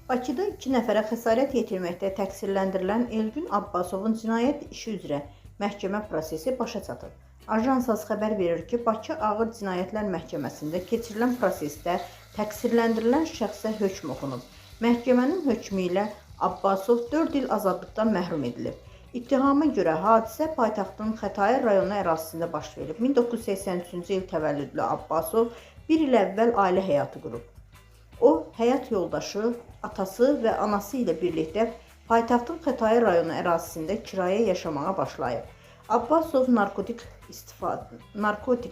Bakıda 2 nəfərə xəsarət yetirməkdə təqsirləndirilən Elgün Abbasovun cinayət işi üzrə məhkəmə prosesi başa çatıb. Ajans AS xəbər verir ki, Bakı Ağır Cinayətlər Məhkəməsində keçirilən prosesdə təqsirləndirilən şəxsə hökm oxunub. Məhkəmənin hökmü ilə Abbasov 4 il azadlıqdan məhrum edilib. İttihama görə hadisə paytaxtın Xətai rayonu ərazisində baş verib. 1983-cü il təvəllüdlü Abbasov 1 il əvvəl ailə həyatı qurub. O, həyat yoldaşı, atası və anası ilə birlikdə paytaxtın Xətai rayonu ərazisində kirayə yaşamağa başlayıb. Abbasov narkotik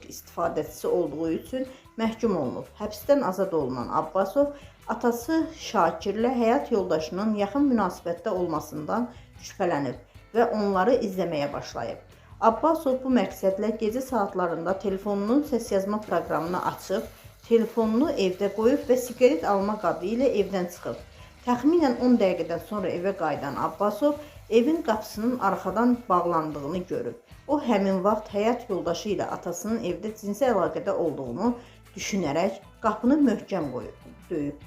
istifadəçisi olduğu üçün məhkum olunub. Həbsdən azad olunan Abbasov, atası Şakirlə həyat yoldaşının yaxın münasibətdə olmasından şübhələnib və onları izləməyə başlayıb. Abbasov bu məqsədlə gecə saatlarında telefonunun səsyazma proqramını açıb, telefonunu evdə qoyub və siqaret alma qabı ilə evdən çıxıb. Təxminən 10 dəqiqədən sonra evə qayıdan Abbasov evin qapısının arxadan bağlandığını görüb. O, həmin vaxt həyat yoldaşı ilə atasının evdə cinsi əlaqədə olduğunu düşünərək qapını möhkəm döyüb.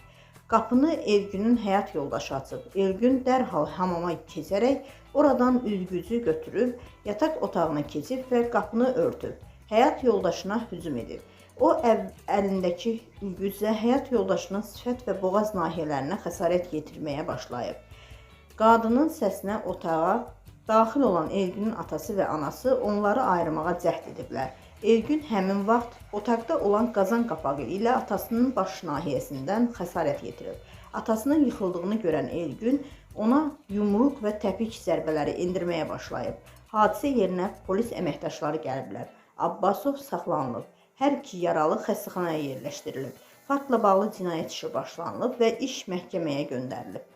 Qapını Elgünün həyat yoldaşı açıb. Elgün dərhal hamama keçərək oradan üzgücü götürüb, yataq otağına keçib və qapını örtüb. Həyat yoldaşına hücum edib. O, əlindəki ülgüclə həyat yoldaşının sifət və boğaz nahiyələrinə xəsarət yetirməyə başlayıb. Qadının səsinə otağa daxil olan Elgünün atası və anası onları ayırmağa cəhd ediblər. Elgün həmin vaxt otaqda olan qazan qapağı ilə atasının baş nahiyəsindən xəsarət yetirib. Atasının yıxıldığını görən Elgün ona yumruq və təpik zərbələri endirməyə başlayıb. Hadisə yerinə polis əməkdaşları gəliblər. Abbasov saxlanılıb. Hər iki yaralı xəstəxanaya yerləşdirilib. Faktla bağlı cinayət işi başlanılıb və iş məhkəməyə göndərilib.